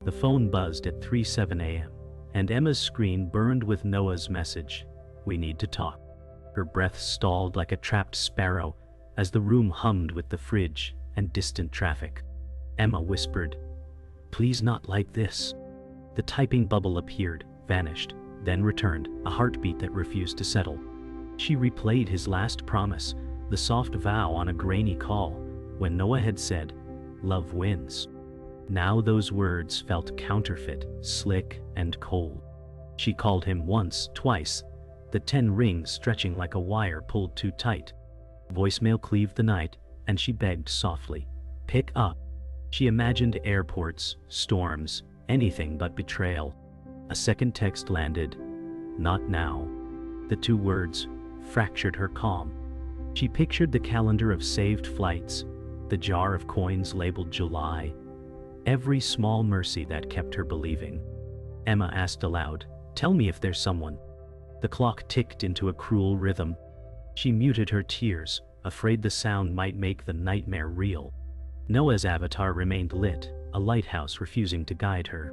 The phone buzzed at 3:07 a.m., and Emma's screen burned with Noah's message, "We need to talk." Her breath stalled like a trapped sparrow as the room hummed with the fridge and distant traffic. Emma whispered, "Please not like this." The typing bubble appeared, vanished, then returned, a heartbeat that refused to settle. She replayed his last promise, the soft vow on a grainy call, when Noah had said, "Love wins." Now those words felt counterfeit, slick, and cold. She called him once, twice, the 10 rings stretching like a wire pulled too tight. Voicemail cleaved the night, and she begged softly, "Pick up." She imagined airports, storms, anything but betrayal. A second text landed, "Not now." The 2 words fractured her calm. She pictured the calendar of saved flights, the jar of coins labeled July, every small mercy that kept her believing. Emma asked aloud, "Tell me if there's someone." The clock ticked into a cruel rhythm. She muted her tears, afraid the sound might make the nightmare real. Noah's avatar remained lit, a lighthouse refusing to guide her.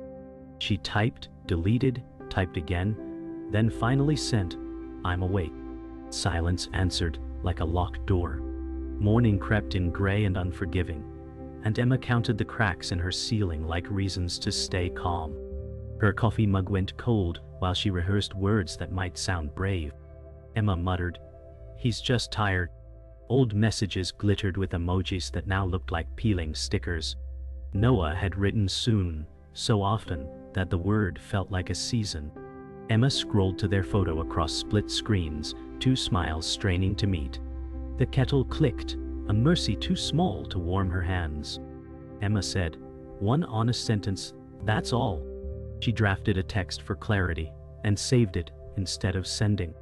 She typed, deleted, typed again, then finally sent, "I'm awake." Silence answered, like a locked door. Morning crept in gray and unforgiving, and Emma counted the cracks in her ceiling like reasons to stay calm. Her coffee mug went cold while she rehearsed words that might sound brave. Emma muttered, "He's just tired." Old messages glittered with emojis that now looked like peeling stickers. Noah had written soon, so often that the word felt like a season. Emma scrolled to their photo across split screens, 2 smiles straining to meet. The kettle clicked, a mercy too small to warm her hands. Emma said, "One honest sentence, that's all." She drafted a text for clarity and saved it instead of sending.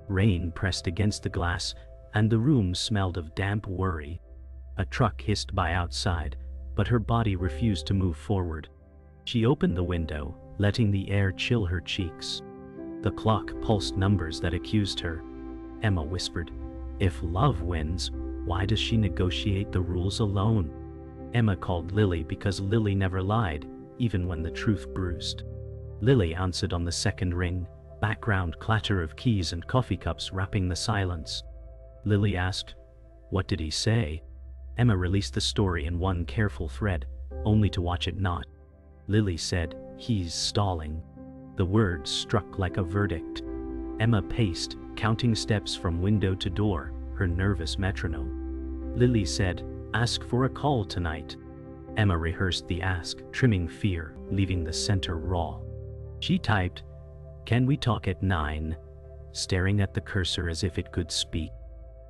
Rain pressed against the glass, and the room smelled of damp worry. A truck hissed by outside, but her body refused to move forward. She opened the window, letting the air chill her cheeks. The clock pulsed numbers that accused her. Emma whispered, "If love wins, why does she negotiate the rules alone?" Emma called Lily because Lily never lied, even when the truth bruised. Lily answered on the second ring, background clatter of keys and coffee cups wrapping the silence. Lily asked, "What did he say?" Emma released the story in one careful thread, only to watch it not. Lily said, "He's stalling." The words struck like a verdict. Emma paced, counting steps from window to door, her nervous metronome. Lily said, "Ask for a call tonight." Emma rehearsed the ask, trimming fear, leaving the center raw. She typed, "Can we talk at 9?" staring at the cursor as if it could speak.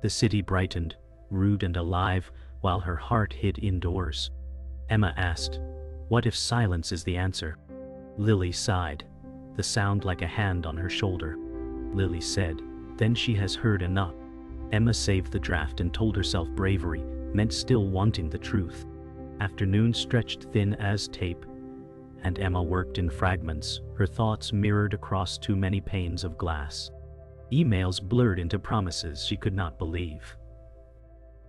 The city brightened, rude and alive, while her heart hid indoors. Emma asked, "What if silence is the answer?" Lily sighed, the sound like a hand on her shoulder. Lily said, "Then she has heard enough." Emma saved the draft and told herself bravery meant still wanting the truth. Afternoon stretched thin as tape, and Emma worked in fragments, her thoughts mirrored across too many panes of glass. Emails blurred into promises she could not believe.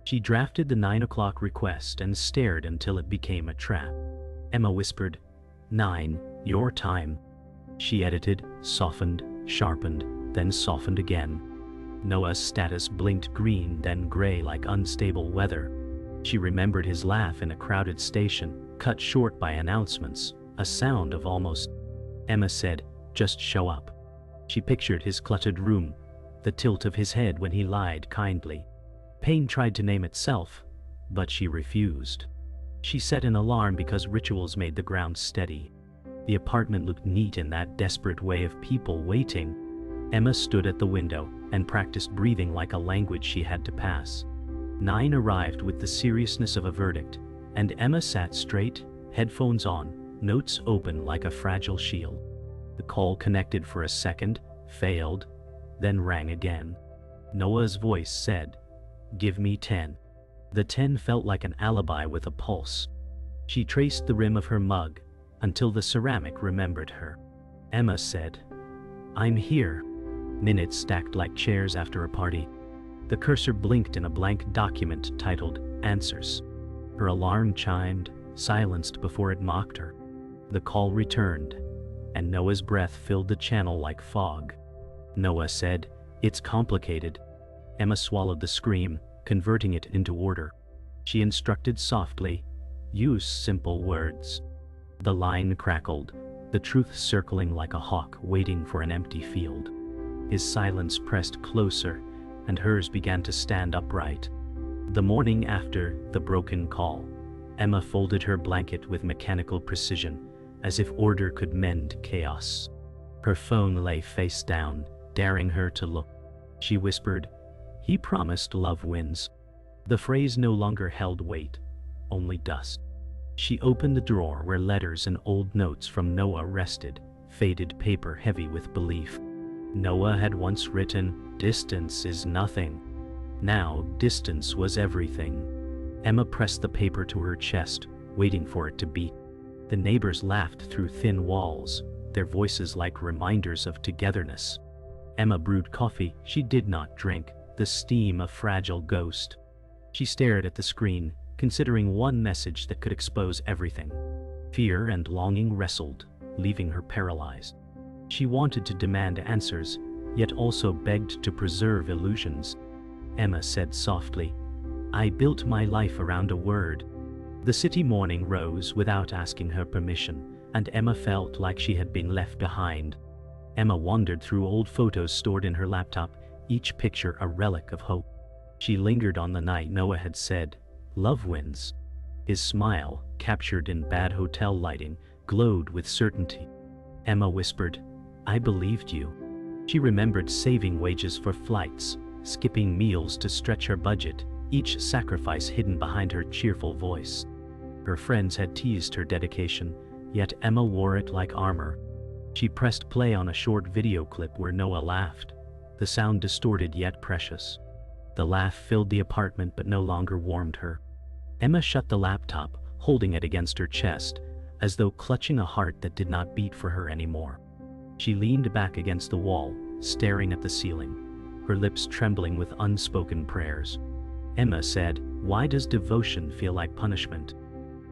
She drafted the 9 o'clock request and stared until it became a trap. Emma whispered, "9, your time." She edited, softened, sharpened, then softened again. Noah's status blinked green, then gray like unstable weather. She remembered his laugh in a crowded station, cut short by announcements, a sound of almost. Emma said, "Just show up." She pictured his cluttered room, the tilt of his head when he lied kindly. Pain tried to name itself, but she refused. She set an alarm because rituals made the ground steady. The apartment looked neat in that desperate way of people waiting. Emma stood at the window and practiced breathing like a language she had to pass. 9 arrived with the seriousness of a verdict, and Emma sat straight, headphones on, notes open like a fragile shield. The call connected for a second, failed, then rang again. Noah's voice said, "Give me 10. The 10 felt like an alibi with a pulse. She traced the rim of her mug until the ceramic remembered her. Emma said, "I'm here." Minutes stacked like chairs after a party. The cursor blinked in a blank document titled Answers. Her alarm chimed, silenced before it mocked her. The call returned, and Noah's breath filled the channel like fog. Noah said, "It's complicated." Emma swallowed the scream, converting it into order. She instructed softly, "Use simple words." The line crackled, the truth circling like a hawk waiting for an empty field. His silence pressed closer, and hers began to stand upright. The morning after the broken call, Emma folded her blanket with mechanical precision, as if order could mend chaos. Her phone lay face down, daring her to look. She whispered, "He promised love wins." The phrase no longer held weight, only dust. She opened the drawer where letters and old notes from Noah rested, faded paper heavy with belief. Noah had once written, "Distance is nothing." Now, distance was everything. Emma pressed the paper to her chest, waiting for it to beat. The neighbors laughed through thin walls, their voices like reminders of togetherness. Emma brewed coffee she did not drink, the steam a fragile ghost. She stared at the screen, considering one message that could expose everything. Fear and longing wrestled, leaving her paralyzed. She wanted to demand answers, yet also begged to preserve illusions. Emma said softly, "I built my life around a word." The city morning rose without asking her permission, and Emma felt like she had been left behind. Emma wandered through old photos stored in her laptop, each picture a relic of hope. She lingered on the night Noah had said, "Love wins." His smile, captured in bad hotel lighting, glowed with certainty. Emma whispered, "I believed you." She remembered saving wages for flights, skipping meals to stretch her budget, each sacrifice hidden behind her cheerful voice. Her friends had teased her dedication, yet Emma wore it like armor. She pressed play on a short video clip where Noah laughed, the sound distorted yet precious. The laugh filled the apartment but no longer warmed her. Emma shut the laptop, holding it against her chest, as though clutching a heart that did not beat for her anymore. She leaned back against the wall, staring at the ceiling, her lips trembling with unspoken prayers. Emma said, "Why does devotion feel like punishment?"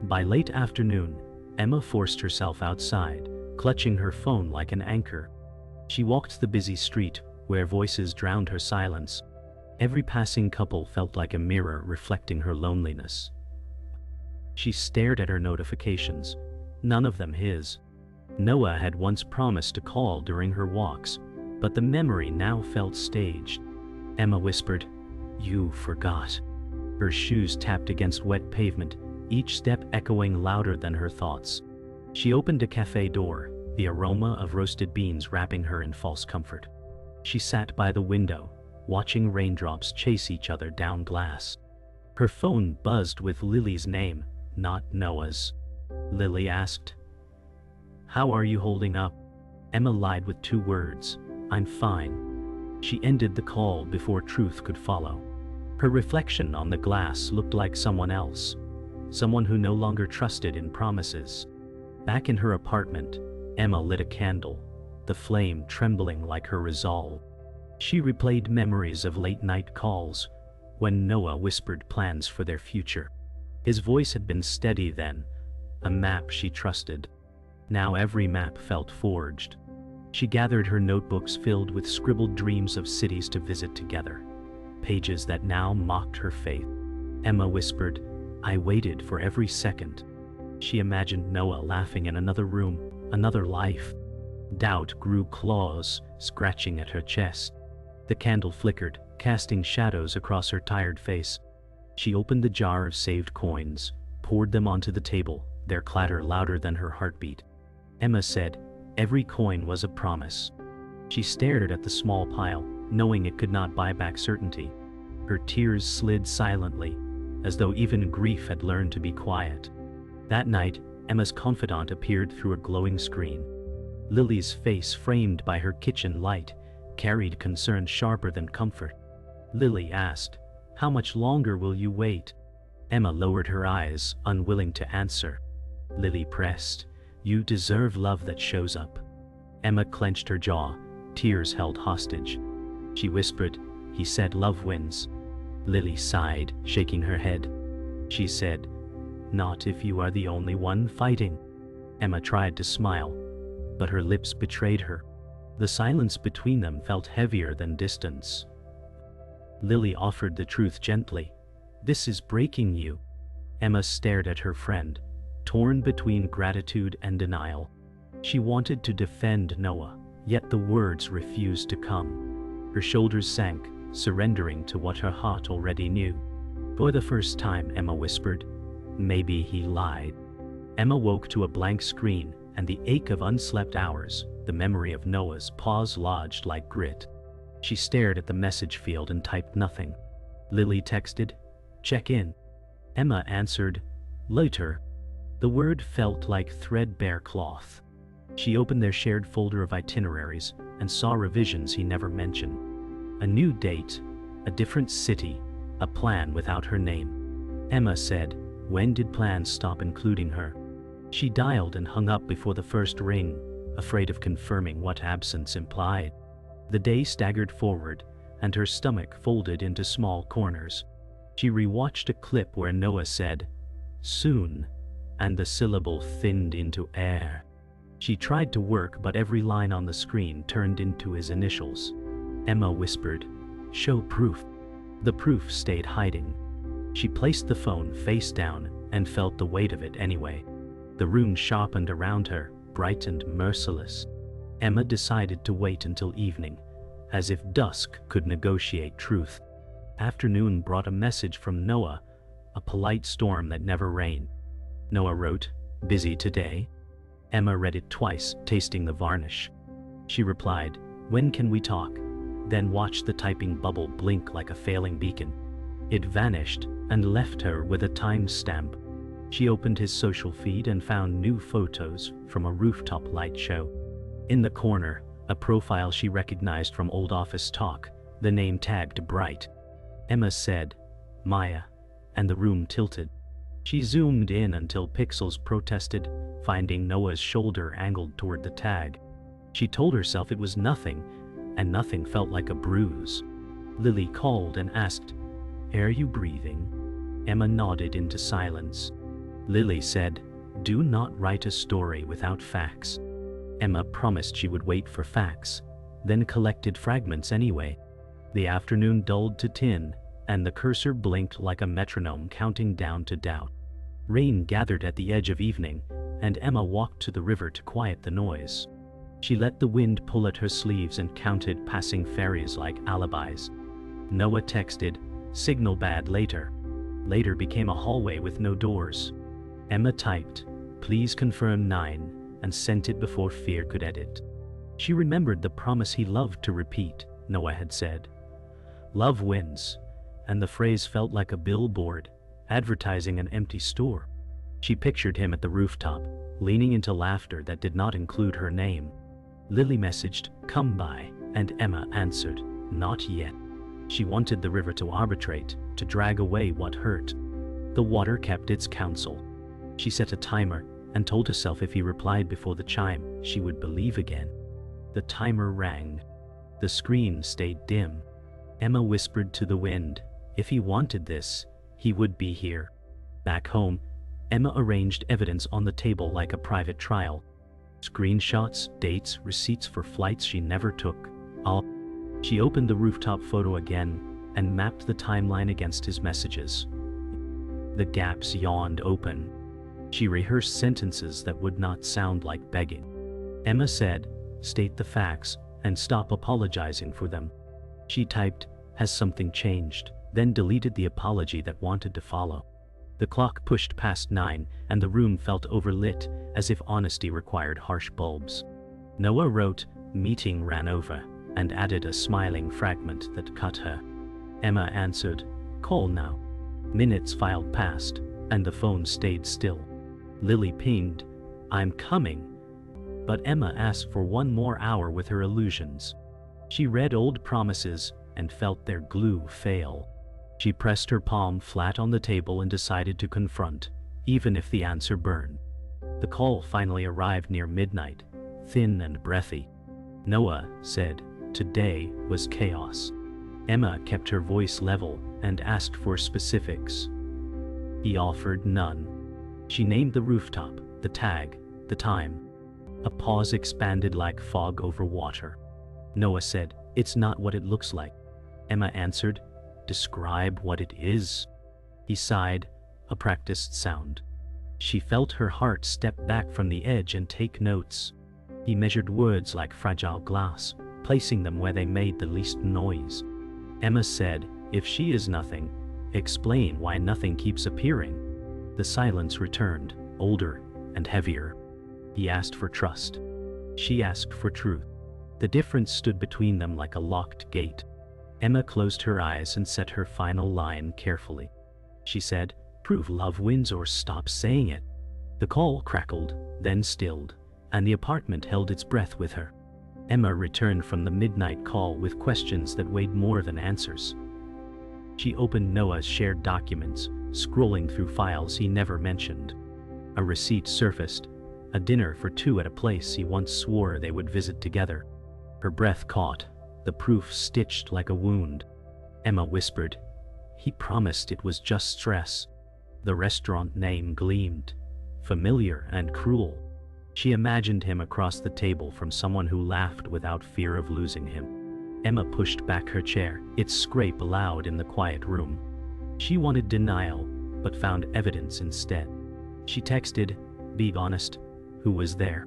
By late afternoon, Emma forced herself outside, clutching her phone like an anchor. She walked the busy street, where voices drowned her silence. Every passing couple felt like a mirror reflecting her loneliness. She stared at her notifications, none of them his. Noah had once promised to call during her walks, but the memory now felt staged. Emma whispered, "You forgot." Her shoes tapped against wet pavement, each step echoing louder than her thoughts. She opened a cafe door, the aroma of roasted beans wrapping her in false comfort. She sat by the window, watching raindrops chase each other down glass. Her phone buzzed with Lily's name, not Noah's. Lily asked, "How are you holding up?" Emma lied with 2 words, "I'm fine." She ended the call before truth could follow. Her reflection on the glass looked like someone else, someone who no longer trusted in promises. Back in her apartment, Emma lit a candle, the flame trembling like her resolve. She replayed memories of late-night calls, when Noah whispered plans for their future. His voice had been steady then, a map she trusted. Now every map felt forged. She gathered her notebooks filled with scribbled dreams of cities to visit together, pages that now mocked her faith. Emma whispered, "I waited for every second." She imagined Noah laughing in another room, another life. Doubt grew claws, scratching at her chest. The candle flickered, casting shadows across her tired face. She opened the jar of saved coins, poured them onto the table, their clatter louder than her heartbeat. Emma said, "Every coin was a promise." She stared at the small pile, knowing it could not buy back certainty. Her tears slid silently, as though even grief had learned to be quiet. That night, Emma's confidant appeared through a glowing screen. Lily's face, framed by her kitchen light, carried concern sharper than comfort. Lily asked, "How much longer will you wait?" Emma lowered her eyes, unwilling to answer. Lily pressed, "You deserve love that shows up." Emma clenched her jaw, tears held hostage. She whispered, "He said love wins." Lily sighed, shaking her head. She said, "Not if you are the only one fighting." Emma tried to smile, but her lips betrayed her. The silence between them felt heavier than distance. Lily offered the truth gently. "This is breaking you." Emma stared at her friend, torn between gratitude and denial. She wanted to defend Noah, yet the words refused to come. Her shoulders sank, surrendering to what her heart already knew. For the first time, Emma whispered, "Maybe he lied." Emma woke to a blank screen and the ache of unslept hours, the memory of Noah's pause lodged like grit. She stared at the message field and typed nothing. Lily texted, "Check in." Emma answered, "Later." The word felt like threadbare cloth. She opened their shared folder of itineraries and saw revisions he never mentioned. A new date, a different city, a plan without her name. Emma said, "When did plans stop including her?" She dialed and hung up before the first ring, afraid of confirming what absence implied. The day staggered forward, and her stomach folded into small corners. She rewatched a clip where Noah said, "Soon," and the syllable thinned into air. She tried to work, but every line on the screen turned into his initials. Emma whispered, "Show proof." The proof stayed hiding. She placed the phone face down and felt the weight of it anyway. The room sharpened around her, bright and merciless. Emma decided to wait until evening, as if dusk could negotiate truth. Afternoon brought a message from Noah, a polite storm that never rained. Noah wrote, "Busy today?" Emma read it twice, tasting the varnish. She replied, "When can we talk?" Then watched the typing bubble blink like a failing beacon. It vanished and left her with a timestamp. She opened his social feed and found new photos from a rooftop light show. In the corner, a profile she recognized from old office talk, the name tagged bright. Emma said, "Maya," and the room tilted. She zoomed in until pixels protested, finding Noah's shoulder angled toward the tag. She told herself it was nothing, and nothing felt like a bruise. Lily called and asked, "Are you breathing?" Emma nodded into silence. Lily said, "Do not write a story without facts." Emma promised she would wait for facts, then collected fragments anyway. The afternoon dulled to tin, and the cursor blinked like a metronome counting down to doubt. Rain gathered at the edge of evening, and Emma walked to the river to quiet the noise. She let the wind pull at her sleeves and counted passing ferries like alibis. Noah texted, "Signal bad later." Later became a hallway with no doors. Emma typed, "Please confirm 9, and sent it before fear could edit. She remembered the promise he loved to repeat, Noah had said. "Love wins," and the phrase felt like a billboard, advertising an empty store. She pictured him at the rooftop, leaning into laughter that did not include her name. Lily messaged, "Come by," and Emma answered, "Not yet." She wanted the river to arbitrate, to drag away what hurt. The water kept its counsel. She set a timer and told herself if he replied before the chime, she would believe again. The timer rang. The screen stayed dim. Emma whispered to the wind, if he wanted this, he would be here. Back home, Emma arranged evidence on the table like a private trial. Screenshots, dates, receipts for flights she never took. She opened the rooftop photo again and mapped the timeline against his messages. The gaps yawned open. She rehearsed sentences that would not sound like begging. Emma said, "State the facts and stop apologizing for them." She typed, "Has something changed?" then deleted the apology that wanted to follow. The clock pushed past 9 and the room felt overlit, as if honesty required harsh bulbs. Noah wrote, "Meeting ran over," and added a smiling fragment that cut her. Emma answered, "Call now." Minutes filed past, and the phone stayed still. Lily pinged, "I'm coming." But Emma asked for one more hour with her illusions. She read old promises and felt their glue fail. She pressed her palm flat on the table and decided to confront, even if the answer burned. The call finally arrived near midnight, thin and breathy. Noah said, "Today was chaos." Emma kept her voice level and asked for specifics. He offered none. She named the rooftop, the tag, The time. A pause expanded like fog over water. Noah said, "It's not what it looks like." Emma answered, "Describe what it is." He sighed, a practiced sound. She felt her heart step back from the edge and take notes. He measured words like fragile glass, placing them where they made the least noise. Emma said, "If she is nothing, explain why nothing keeps appearing." The silence returned, older and heavier. He asked for trust. She asked for truth. The difference stood between them like a locked gate. Emma closed her eyes and said her final line carefully. She said, "Prove love wins or stop saying it." The call crackled, then stilled, and the apartment held its breath with her. Emma returned from the midnight call with questions that weighed more than answers. She opened Noah's shared documents, scrolling through files he never mentioned. A receipt surfaced, a dinner for two at a place he once swore they would visit together. Her breath caught, the proof stitched like a wound. Emma whispered, "He promised it was just stress." The restaurant name gleamed, familiar and cruel. She imagined him across the table from someone who laughed without fear of losing him. Emma pushed back her chair, its scrape loud in the quiet room. She wanted denial, but found evidence instead. She texted, "Be honest, who was there?"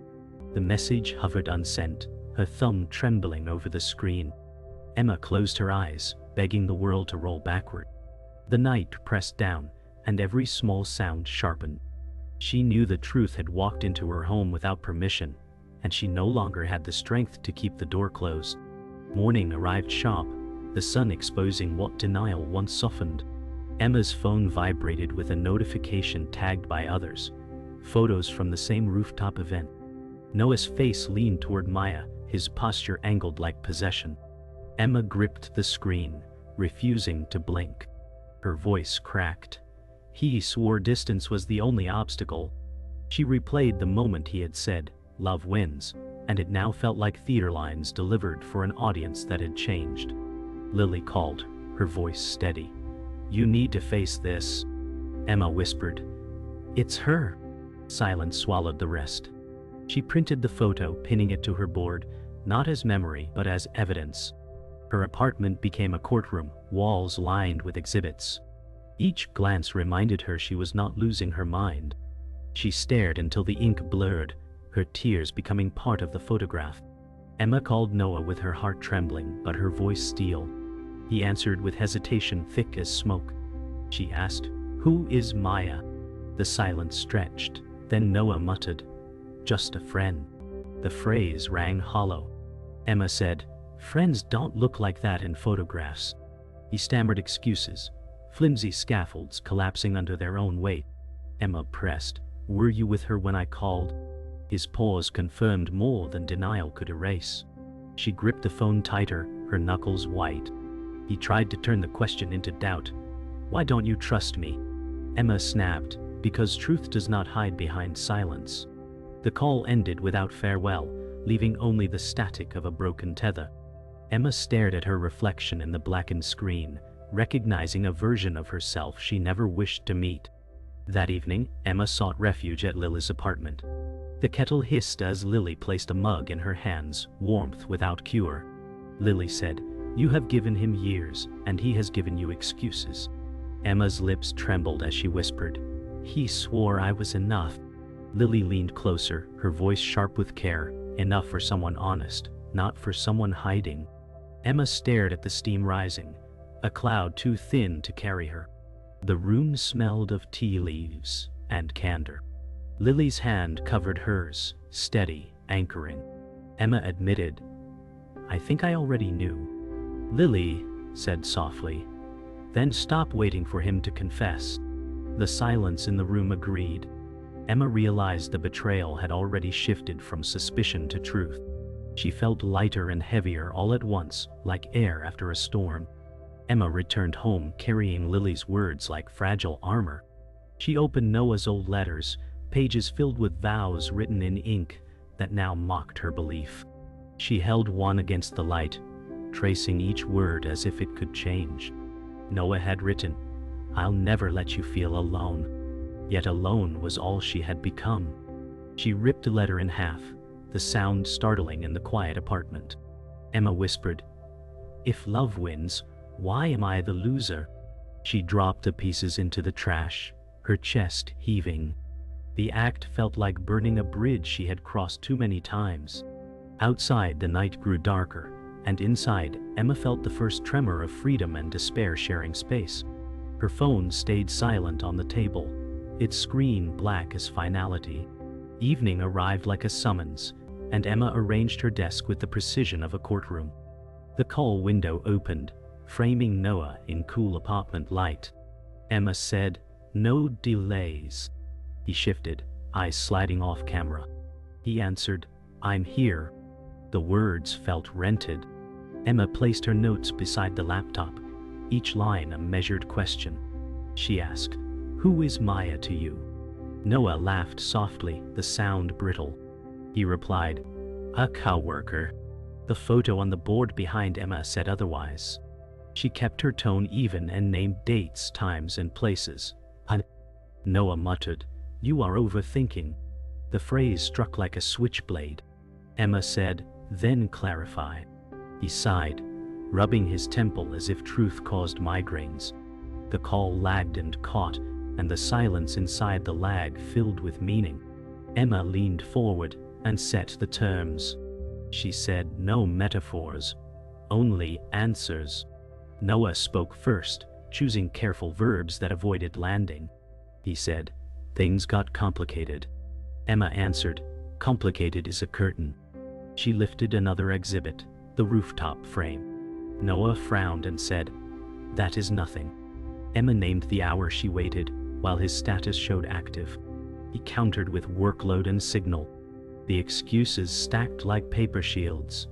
The message hovered unsent, her thumb trembling over the screen. Emma closed her eyes, begging the world to roll backward. The night pressed down, and every small sound sharpened. She knew the truth had walked into her home without permission, and she no longer had the strength to keep the door closed. Morning arrived sharp, the sun exposing what denial once softened. Emma's phone vibrated with a notification tagged by others, photos from the same rooftop event. Noah's face leaned toward Maya, his posture angled like possession. Emma gripped the screen, refusing to blink. Her voice cracked. He swore distance was the only obstacle. She replayed the moment he had said, "Love wins," and it now felt like theater lines delivered for an audience that had changed. Lily called, her voice steady. "You need to face this." Emma whispered, "It's her." Silence swallowed the rest. She printed the photo, pinning it to her board, not as memory but as evidence. Her apartment became a courtroom, walls lined with exhibits. Each glance reminded her she was not losing her mind. She stared until the ink blurred, her tears becoming part of the photograph. Emma called Noah with her heart trembling but her voice steel. He answered with hesitation thick as smoke. She asked, "Who is Maya?" The silence stretched. Then Noah muttered, "Just a friend." The phrase rang hollow. Emma said, "Friends don't look like that in photographs." He stammered excuses, flimsy scaffolds collapsing under their own weight. Emma pressed, "Were you with her when I called?" His pause confirmed more than denial could erase. She gripped the phone tighter, her knuckles white. He tried to turn the question into doubt. "Why don't you trust me?" Emma snapped, "Because truth does not hide behind silence." The call ended without farewell, leaving only the static of a broken tether. Emma stared at her reflection in the blackened screen, recognizing a version of herself she never wished to meet. That evening, Emma sought refuge at Lily's apartment. The kettle hissed as Lily placed a mug in her hands, warmth without cure. Lily said, "You have given him years, and he has given you excuses." Emma's lips trembled as she whispered, "He swore I was enough." Lily leaned closer, her voice sharp with care, enough for someone honest, not for someone hiding. Emma stared at the steam rising, a cloud too thin to carry her. The room smelled of tea leaves and candor. Lily's hand covered hers, steady, anchoring. Emma admitted, "I think I already knew." Lily said softly, "Then stop waiting for him to confess." The silence in the room agreed. Emma realized the betrayal had already shifted from suspicion to truth. She felt lighter and heavier all at once, like air after a storm. Emma returned home carrying Lily's words like fragile armor. She opened Noah's old letters, pages filled with vows written in ink that now mocked her belief. She held one against the light, tracing each word as if it could change. Noah had written, "I'll never let you feel alone." Yet alone was all she had become. She ripped the letter in half, the sound startling in the quiet apartment. Emma whispered, "If love wins, why am I the loser?" She dropped the pieces into the trash, her chest heaving. The act felt like burning a bridge she had crossed too many times. Outside, the night grew darker, and inside, Emma felt the first tremor of freedom and despair sharing space. Her phone stayed silent on the table, its screen black as finality. Evening arrived like a summons, and Emma arranged her desk with the precision of a courtroom. The call window opened, framing Noah in cool apartment light. Emma said, "No delays." He shifted, eyes sliding off camera. He answered, "I'm here." The words felt rented. Emma placed her notes beside the laptop, each line a measured question. She asked, "Who is Maya to you?" Noah laughed softly, the sound brittle. He replied, "A coworker." The photo on the board behind Emma said otherwise. She kept her tone even and named dates, times, and places. Noah muttered, "You are overthinking." The phrase struck like a switchblade. Emma said, "Then clarify." He sighed, rubbing his temple as if truth caused migraines. The call lagged and caught, and the silence inside the lag filled with meaning. Emma leaned forward and set the terms. She said, "No metaphors, only answers." Noah spoke first, choosing careful verbs that avoided landing. He said, "Things got complicated." Emma answered, "Complicated is a curtain." She lifted another exhibit, the rooftop frame. Noah frowned and said, "That is nothing." Emma named the hour she waited, while his status showed active. He countered with workload and signal. The excuses stacked like paper shields.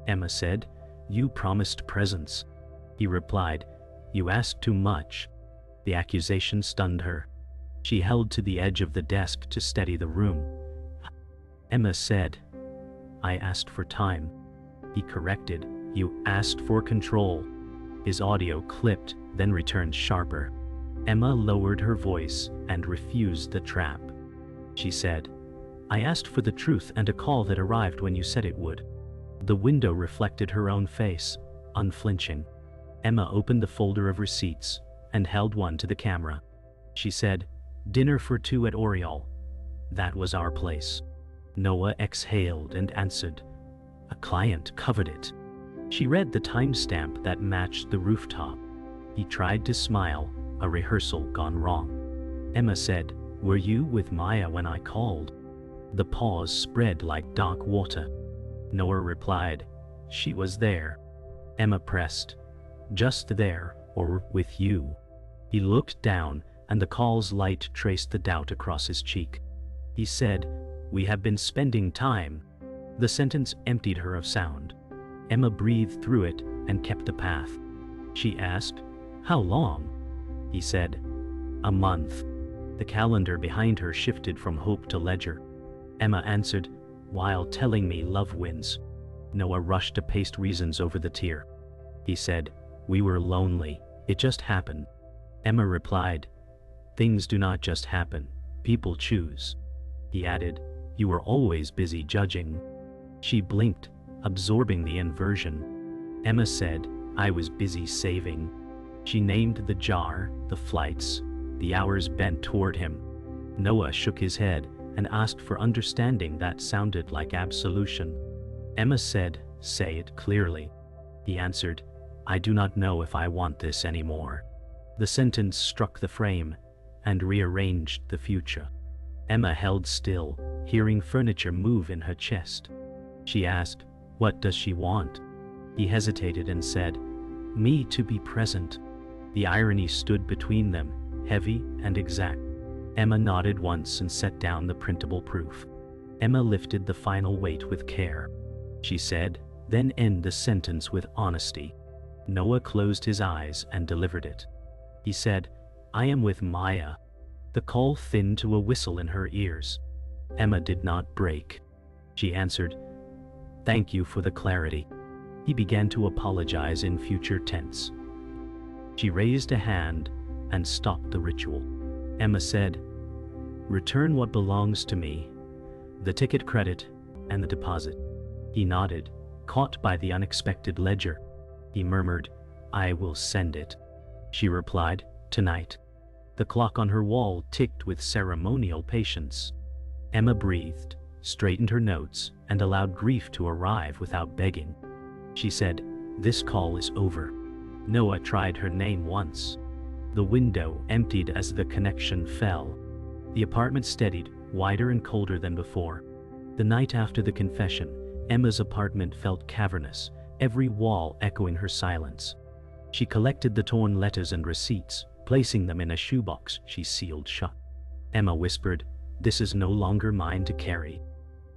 Emma said, "You promised presence." He replied, "You asked too much." The accusation stunned her. She held to the edge of the desk to steady the room. Emma said, "I asked for time." He corrected, "You asked for control." His audio clipped, then returned sharper. Emma lowered her voice and refused the trap. She said, "I asked for the truth and a call that arrived when you said it would." The window reflected her own face, unflinching. Emma opened the folder of receipts and held one to the camera. She said, "Dinner for 2 at Oriole." That was our place. Noah exhaled and answered, "A client covered it." She read the timestamp that matched the rooftop. He tried to smile, a rehearsal gone wrong. Emma said, "Were you with Maya when I called?" The pause spread like dark water. Noah replied, "She was there." Emma pressed, "Just there, or with you?" He looked down, and the call's light traced the doubt across his cheek. He said, "We have been spending time." The sentence emptied her of sound. Emma breathed through it and kept the path. She asked, "How long?" He said, "A month." The calendar behind her shifted from hope to ledger. Emma answered, "While telling me love wins." Noah rushed to paste reasons over the tear. He said, "We were lonely. It just happened." Emma replied, "Things do not just happen. People choose." He added, "You were always busy judging." She blinked, absorbing the inversion. Emma said, "I was busy saving." She named the jar, the flights, the hours bent toward him. Noah shook his head and asked for understanding that sounded like absolution. Emma said, "Say it clearly." He answered, "I do not know if I want this anymore." The sentence struck the frame and rearranged the future. Emma held still, hearing furniture move in her chest. She asked, "What does she want?" He hesitated and said, "Me to be present." The irony stood between them, heavy and exact. Emma nodded once and set down the printable proof. Emma lifted the final weight with care. She said, "Then end the sentence with honesty." Noah closed his eyes and delivered it. He said, "I am with Maya." The call thinned to a whistle in her ears. Emma did not break. She answered, "Thank you for the clarity." He began to apologize in future tense. She raised a hand and stopped the ritual. Emma said, Return what belongs to me, the ticket credit and the deposit. He nodded, caught by the unexpected ledger. He murmured, I will send it. She replied, tonight. The clock on her wall ticked with ceremonial patience. Emma breathed, straightened her notes, and allowed grief to arrive without begging. She said, this call is over. Noah tried her name once. The window emptied as the connection fell. The apartment steadied, wider and colder than before. The night after the confession, Emma's apartment felt cavernous, every wall echoing her silence. She collected the torn letters and receipts, placing them in a shoebox she sealed shut. Emma whispered, this is no longer mine to carry.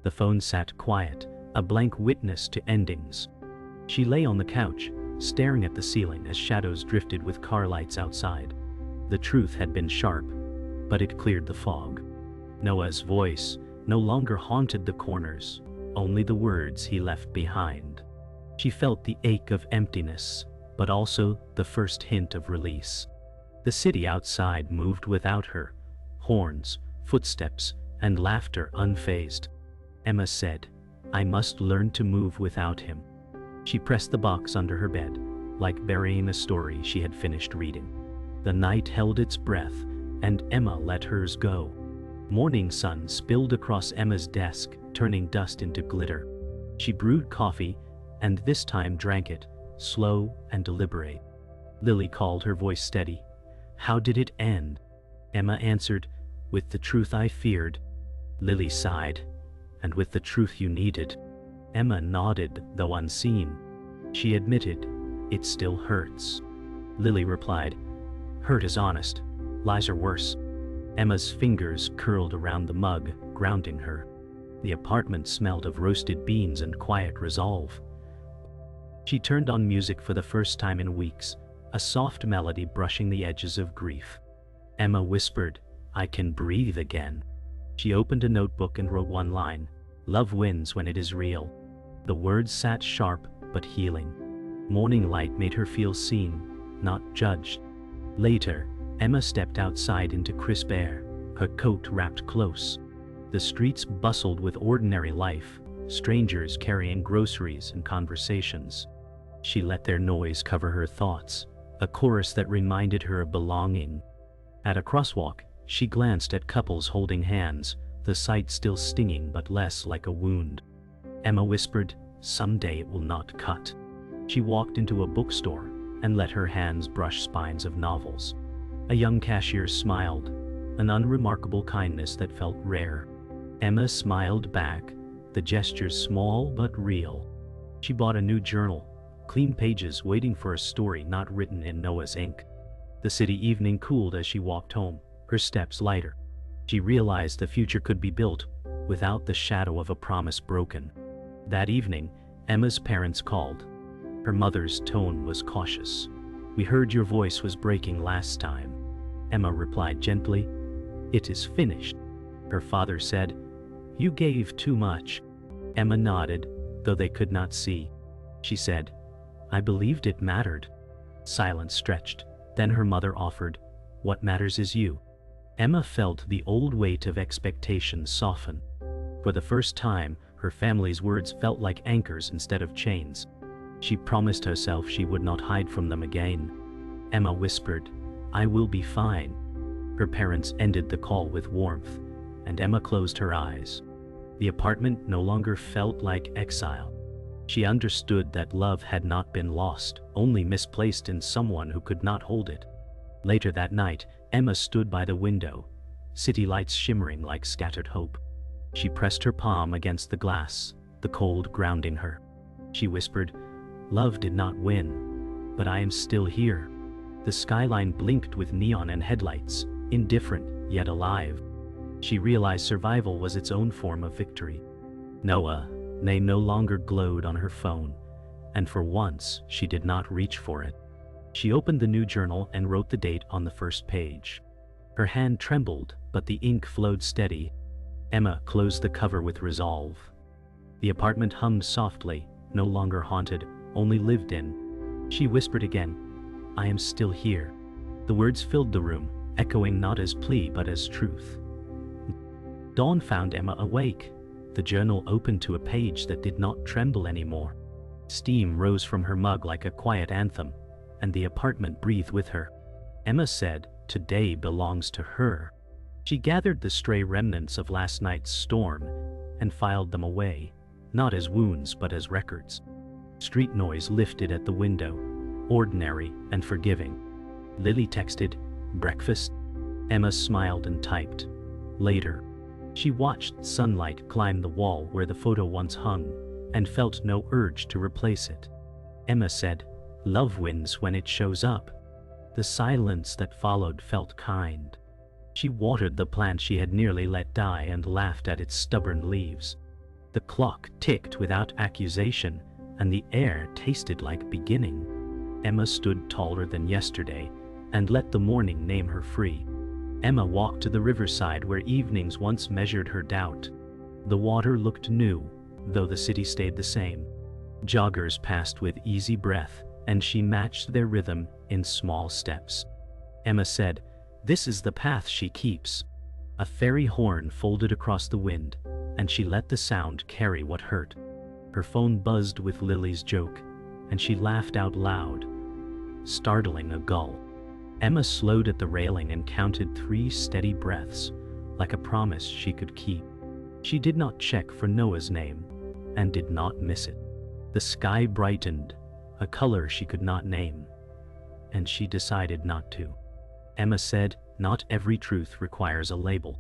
The phone sat quiet, a blank witness to endings. She lay on the couch, staring at the ceiling as shadows drifted with car lights outside. The truth had been sharp, but it cleared the fog. Noah's voice no longer haunted the corners, only the words he left behind. She felt the ache of emptiness, but also the first hint of release. The city outside moved without her, horns, footsteps, and laughter unfazed. Emma said, I must learn to move without him. She pressed the box under her bed, like burying a story she had finished reading. The night held its breath, and Emma let hers go. Morning sun spilled across Emma's desk, turning dust into glitter. She brewed coffee, and this time drank it, slow and deliberate. Lily called, her voice steady. How did it end? Emma answered, with the truth I feared. Lily sighed, and with the truth you needed. Emma nodded, though unseen. She admitted, it still hurts. Lily replied, hurt is honest, lies are worse. Emma's fingers curled around the mug, grounding her. The apartment smelled of roasted beans and quiet resolve. She turned on music for the first time in weeks, a soft melody brushing the edges of grief. Emma whispered, I can breathe again. She opened a notebook and wrote one line, love wins when it is real. The words sat sharp but healing. Morning light made her feel seen, not judged. Later, Emma stepped outside into crisp air, her coat wrapped close. The streets bustled with ordinary life, strangers carrying groceries and conversations. She let their noise cover her thoughts, a chorus that reminded her of belonging. At a crosswalk, she glanced at couples holding hands, the sight still stinging but less like a wound. Emma whispered, someday it will not cut. She walked into a bookstore and let her hands brush spines of novels. A young cashier smiled, an unremarkable kindness that felt rare. Emma smiled back, the gestures small but real. She bought a new journal, clean pages waiting for a story not written in Noah's ink. The city evening cooled as she walked home, her steps lighter. She realized the future could be built without the shadow of a promise broken. That evening, Emma's parents called. Her mother's tone was cautious. We heard your voice was breaking last time. Emma replied gently, it is finished. Her father said, you gave too much. Emma nodded, though they could not see. She said, I believed it mattered. Silence stretched. Then her mother offered, what matters is you. Emma felt the old weight of expectation soften. For the first time, her family's words felt like anchors instead of chains. She promised herself she would not hide from them again. Emma whispered, I will be fine. Her parents ended the call with warmth, and Emma closed her eyes. The apartment no longer felt like exile. She understood that love had not been lost, only misplaced in someone who could not hold it. Later that night, Emma stood by the window, city lights shimmering like scattered hope. She pressed her palm against the glass, the cold grounding her. She whispered, love did not win, but I am still here. The skyline blinked with neon and headlights, indifferent yet alive. She realized survival was its own form of victory. Noah's name no longer glowed on her phone, and for once she did not reach for it. She opened the new journal and wrote the date on the first page. Her hand trembled, but the ink flowed steady. Emma closed the cover with resolve. The apartment hummed softly, no longer haunted, only lived in. She whispered again, I am still here. The words filled the room, echoing not as plea but as truth. Dawn found Emma awake, the journal open to a page that did not tremble anymore. Steam rose from her mug like a quiet anthem, and the apartment breathed with her. Emma said, "Today belongs to her." She gathered the stray remnants of last night's storm and filed them away, not as wounds but as records. Street noise lifted at the window, ordinary and forgiving. Lily texted, "Breakfast?" Emma smiled and typed, "Later." She watched sunlight climb the wall where the photo once hung and felt no urge to replace it. Emma said, "Love wins when it shows up." The silence that followed felt kind. She watered the plant she had nearly let die and laughed at its stubborn leaves. The clock ticked without accusation, and the air tasted like beginning. Emma stood taller than yesterday and let the morning name her free. Emma walked to the riverside where evenings once measured her doubt. The water looked new, though the city stayed the same. Joggers passed with easy breath, and she matched their rhythm in small steps. Emma said, "This is the path she keeps." A fairy horn folded across the wind, and she let the sound carry what hurt. Her phone buzzed with Lily's joke, and she laughed out loud, startling a gull. Emma slowed at the railing and counted 3 steady breaths, like a promise she could keep. She did not check for Noah's name, and did not miss it. The sky brightened, a color she could not name, and she decided not to. Emma said, "Not every truth requires a label."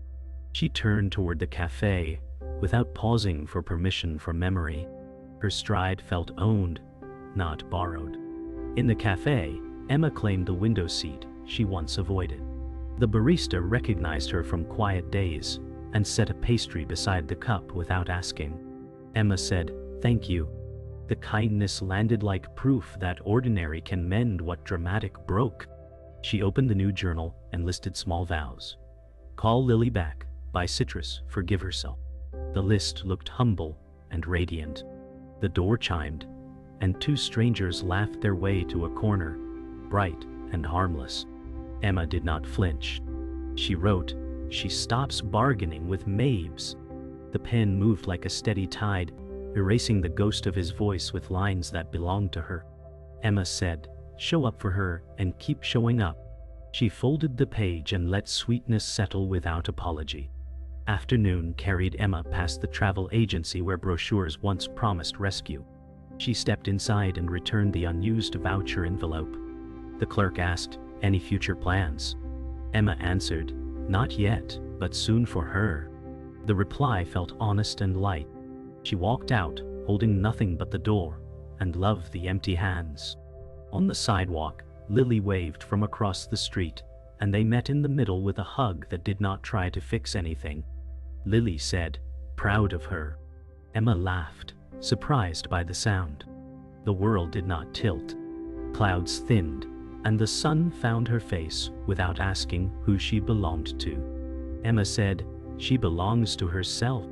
She turned toward the cafe, without pausing for permission from memory. Her stride felt owned, not borrowed. In the cafe, Emma claimed the window seat she once avoided. The barista recognized her from quiet days and set a pastry beside the cup without asking. Emma said, "Thank you." The kindness landed like proof that ordinary can mend what dramatic broke. She opened the new journal and listed small vows. Call Lily back, buy citrus, forgive herself. The list looked humble and radiant. The door chimed, and 2 strangers laughed their way to a corner, bright and harmless. Emma did not flinch. She wrote, "She stops bargaining with Mabes." The pen moved like a steady tide, erasing the ghost of his voice with lines that belonged to her. Emma said, "Show up for her and keep showing up." She folded the page and let sweetness settle without apology. Afternoon carried Emma past the travel agency where brochures once promised rescue. She stepped inside and returned the unused voucher envelope. The clerk asked, "Any future plans?" Emma answered, "Not yet, but soon for her." The reply felt honest and light. She walked out, holding nothing but the door, and loved the empty hands. On the sidewalk, Lily waved from across the street, and they met in the middle with a hug that did not try to fix anything. Lily said, "Proud of her." Emma laughed, surprised by the sound. The world did not tilt. Clouds thinned, and the sun found her face without asking who she belonged to. Emma said, "She belongs to herself."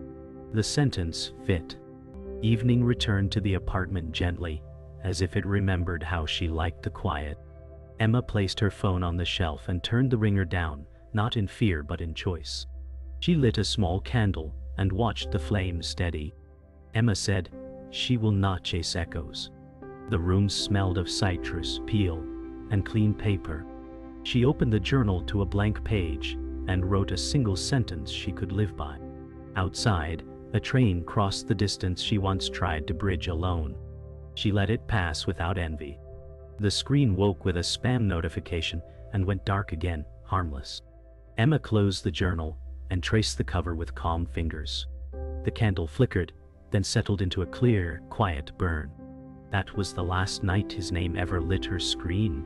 The sentence fit. Evening returned to the apartment gently, as if it remembered how she liked the quiet. Emma placed her phone on the shelf and turned the ringer down, not in fear but in choice. She lit a small candle and watched the flame steady. Emma said, "She will not chase echoes." The room smelled of citrus, peel, and clean paper. She opened the journal to a blank page and wrote a single sentence she could live by. Outside, a train crossed the distance she once tried to bridge alone. She let it pass without envy. The screen woke with a spam notification and went dark again, harmless. Emma closed the journal and traced the cover with calm fingers. The candle flickered, then settled into a clear, quiet burn. That was the last night his name ever lit her screen.